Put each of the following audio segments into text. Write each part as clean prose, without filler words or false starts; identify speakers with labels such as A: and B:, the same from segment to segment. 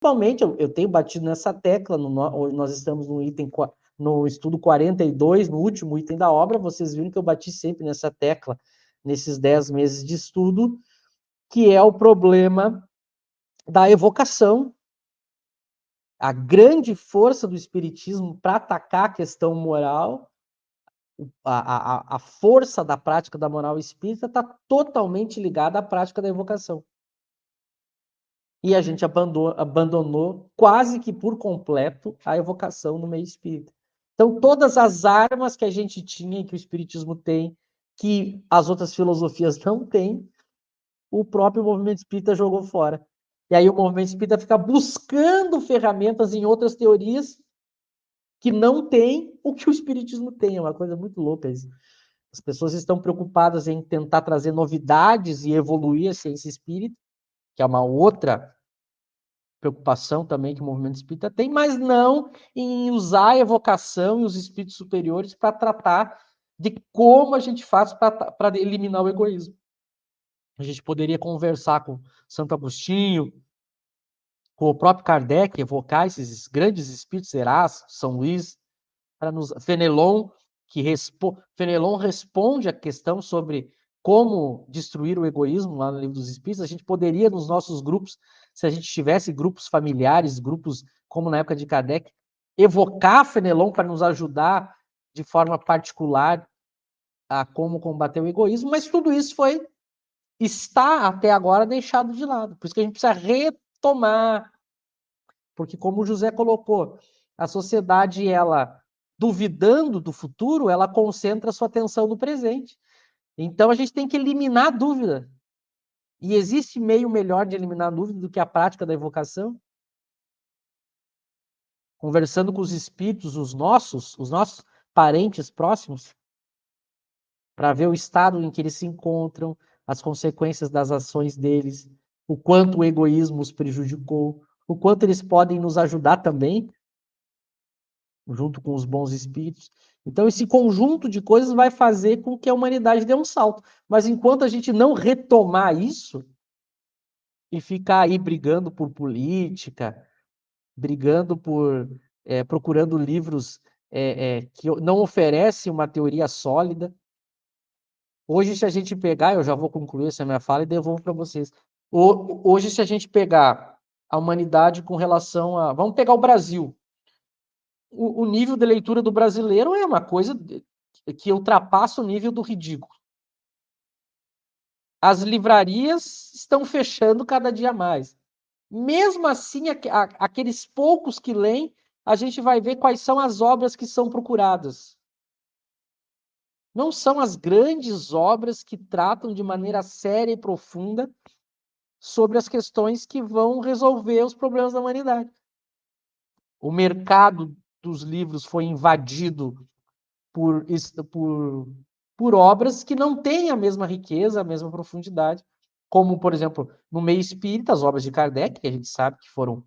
A: principalmente, eu tenho batido nessa tecla, nós estamos no estudo 42, no último item da obra, vocês viram que eu bati sempre nessa tecla, nesses 10 meses de estudo, que é o problema da evocação. A grande força do espiritismo para atacar a questão moral, a força da prática da moral espírita está totalmente ligada à prática da evocação. E a gente abandonou quase que por completo a evocação no meio espírita. Então, todas as armas que a gente tinha, que o espiritismo tem, que as outras filosofias não têm, o próprio movimento espírita jogou fora. E aí o movimento espírita fica buscando ferramentas em outras teorias que não tem o que o espiritismo tem. É uma coisa muito louca isso. As pessoas estão preocupadas em tentar trazer novidades e evoluir a ciência espírita, que é uma outra preocupação também que o movimento espírita tem, mas não em usar a evocação e os espíritos superiores para tratar de como a gente faz para eliminar o egoísmo. A gente poderia conversar com Santo Agostinho, com o próprio Kardec, evocar esses grandes espíritos, Erasmo, São Luís, para nos... Fenelon responde a questão sobre como destruir o egoísmo lá no Livro dos Espíritos. A gente poderia, nos nossos grupos, se a gente tivesse grupos familiares, grupos como na época de Kardec, evocar Fenelon para nos ajudar de forma particular a como combater o egoísmo, mas tudo isso está até agora deixado de lado. Por isso que a gente precisa retomar, porque como o José colocou, a sociedade, ela duvidando do futuro, ela concentra sua atenção no presente. Então a gente tem que eliminar a dúvida. E existe meio melhor de eliminar a dúvida do que a prática da evocação? Conversando com os espíritos, os nossos parentes próximos, para ver o estado em que eles se encontram, as consequências das ações deles, o quanto o egoísmo os prejudicou, o quanto eles podem nos ajudar também, junto com os bons espíritos. Então, esse conjunto de coisas vai fazer com que a humanidade dê um salto. Mas enquanto a gente não retomar isso e ficar aí brigando por política, brigando procurando livros que não oferecem uma teoria sólida. Hoje, se a gente pegar, eu já vou concluir essa minha fala e devolvo para vocês. Hoje, se a gente pegar a humanidade com relação a... Vamos pegar o Brasil. O nível de leitura do brasileiro é uma coisa que ultrapassa o nível do ridículo. As livrarias estão fechando cada dia mais. Mesmo assim, aqueles poucos que leem, a gente vai ver quais são as obras que são procuradas. Não são as grandes obras que tratam de maneira séria e profunda sobre as questões que vão resolver os problemas da humanidade. O mercado dos livros foi invadido por obras que não têm a mesma riqueza, a mesma profundidade, como, por exemplo, no meio espírita, as obras de Kardec, que a gente sabe que foram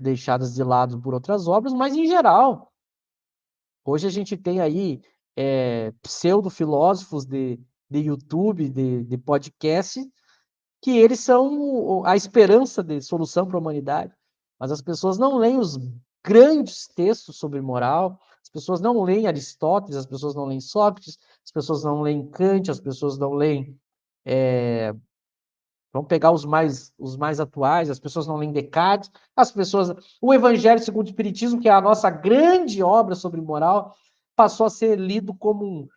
A: deixadas de lado por outras obras, mas em geral, hoje a gente tem aí pseudo-filósofos de YouTube, de podcast, que eles são a esperança de solução para a humanidade, mas as pessoas não leem os grandes textos sobre moral, as pessoas não leem Aristóteles, as pessoas não leem Sócrates, as pessoas não leem Kant, as pessoas não leem... Vamos pegar os mais atuais, as pessoas não leem Descartes, o Evangelho segundo o Espiritismo, que é a nossa grande obra sobre moral, passou a ser lido como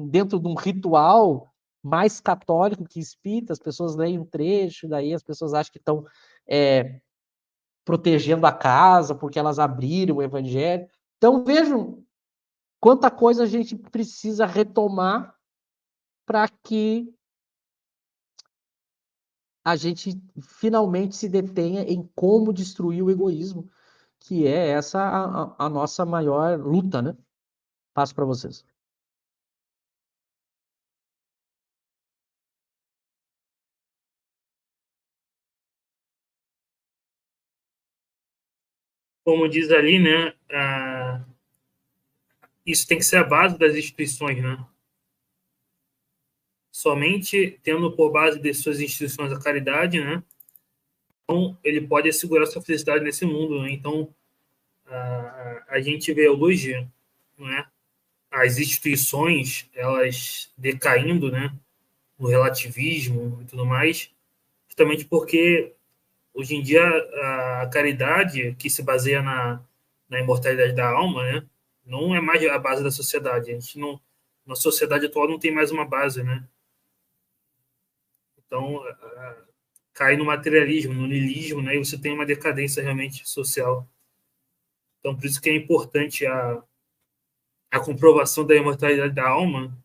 A: dentro de um ritual mais católico que espírita, as pessoas leem um trecho, daí as pessoas acham que estão protegendo a casa, porque elas abriram o Evangelho. Então, vejam quanta coisa a gente precisa retomar para que a gente finalmente se detenha em como destruir o egoísmo, que é essa a nossa maior luta, né? Passo para vocês.
B: Como diz ali, né? Isso tem que ser a base das instituições, né? Somente tendo por base de suas instituições a caridade, né? ele pode assegurar sua felicidade nesse mundo, né? Então, a gente vê hoje, né, as instituições, elas decaindo, né, no relativismo e tudo mais, justamente porque hoje em dia a caridade, que se baseia na imortalidade da alma, né, não é mais a base da sociedade. A gente não, na sociedade atual não tem mais uma base, né? Então, cai no materialismo, no niilismo, né, e você tem uma decadência realmente social. Então, por isso que é importante a comprovação da imortalidade da alma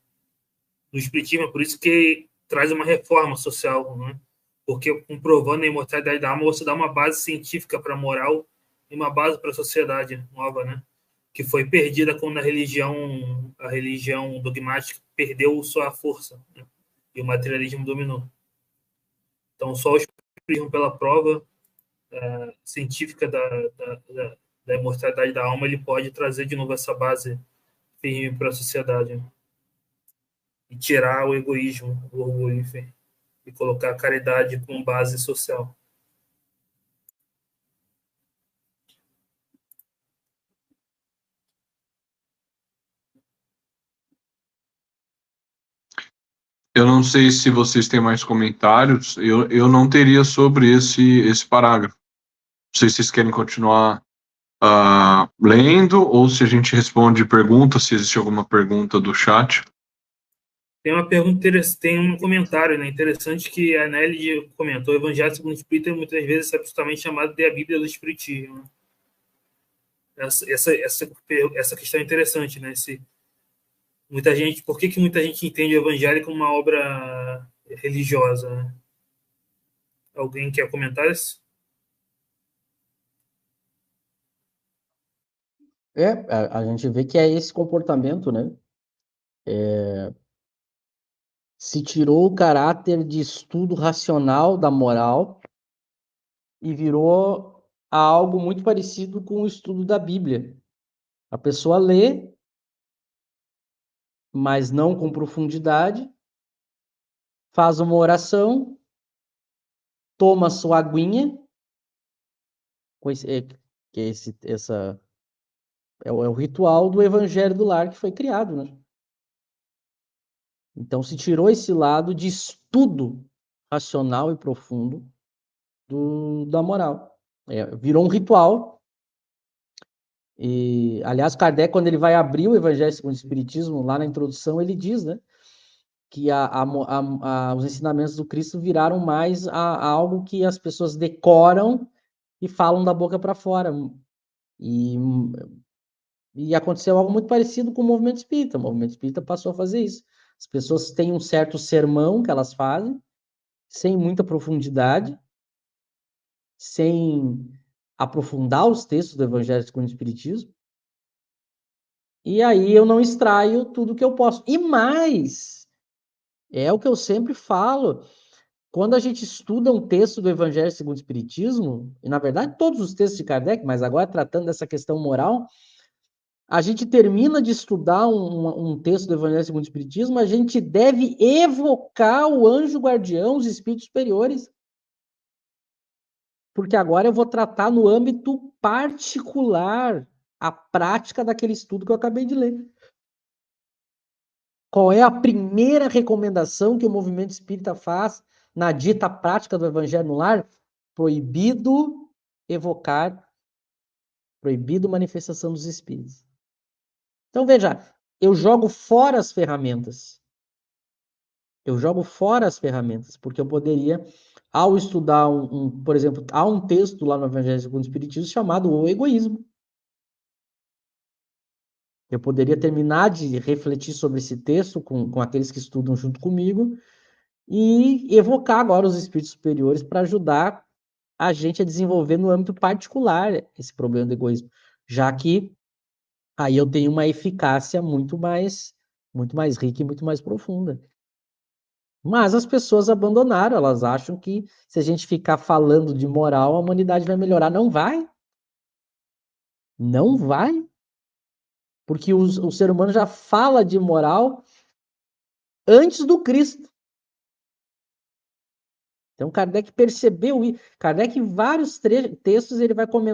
B: no Espiritismo, é por isso que traz uma reforma social, né? Porque comprovando a imortalidade da alma, você dá uma base científica para a moral e uma base para a sociedade nova, né? Que foi perdida quando a religião dogmática perdeu sua força, né? E o materialismo dominou. Então, só o Espiritismo, pela prova científica da imortalidade da alma, ele pode trazer de novo essa base firme para a sociedade, né? E tirar o egoísmo, o orgulho, enfim, e colocar a caridade como base social.
C: Eu não sei se vocês têm mais comentários, eu não teria sobre esse parágrafo. Não sei se vocês querem continuar lendo ou se a gente responde perguntas, se existe alguma pergunta do chat.
B: Tem uma pergunta interessante, tem um comentário, né, interessante que a Nelly comentou: o Evangelho segundo o Espírito muitas vezes é absolutamente chamado de a Bíblia do Espiritismo. Essa questão é interessante, né? Muita gente, por que muita gente entende o Evangelho como uma obra religiosa, né? Alguém quer comentar isso?
A: A gente vê que é esse comportamento, né? Se tirou o caráter de estudo racional da moral e virou algo muito parecido com o estudo da Bíblia. A pessoa lê, mas não com profundidade, faz uma oração, toma sua aguinha, que é o ritual do Evangelho do Lar que foi criado, né? Então se tirou esse lado de estudo racional e profundo da moral. Virou um ritual. E, aliás, Kardec, quando ele vai abrir o Evangelho segundo o Espiritismo, lá na introdução, ele diz, né, que os ensinamentos do Cristo viraram mais a algo que as pessoas decoram e falam da boca para fora. E aconteceu algo muito parecido com o movimento espírita. O movimento espírita passou a fazer isso. As pessoas têm um certo sermão que elas fazem, sem muita profundidade, sem aprofundar os textos do Evangelho segundo o Espiritismo. E aí eu não extraio tudo que eu posso. E mais, é o que eu sempre falo, quando a gente estuda um texto do Evangelho segundo o Espiritismo, e na verdade todos os textos de Kardec, mas agora tratando dessa questão moral, a gente termina de estudar um texto do Evangelho segundo o Espiritismo, a gente deve evocar o anjo guardião, os espíritos superiores. Porque agora eu vou tratar no âmbito particular a prática daquele estudo que eu acabei de ler. Qual é a primeira recomendação que o movimento espírita faz na dita prática do Evangelho no Lar? Proibido evocar, proibido manifestação dos espíritos. Então, veja, eu jogo fora as ferramentas. Eu jogo fora as ferramentas, porque eu poderia, ao estudar por exemplo, há um texto lá no Evangelho segundo o Espiritismo chamado O Egoísmo. Eu poderia terminar de refletir sobre esse texto com aqueles que estudam junto comigo e evocar agora os espíritos superiores para ajudar a gente a desenvolver no âmbito particular esse problema do egoísmo, já que aí eu tenho uma eficácia muito mais rica e muito mais profunda. Mas as pessoas abandonaram, elas acham que se a gente ficar falando de moral, a humanidade vai melhorar. Não vai. Não vai. Porque o ser humano já fala de moral antes do Cristo. Então, Kardec percebeu isso. Kardec, em vários textos, ele vai comentar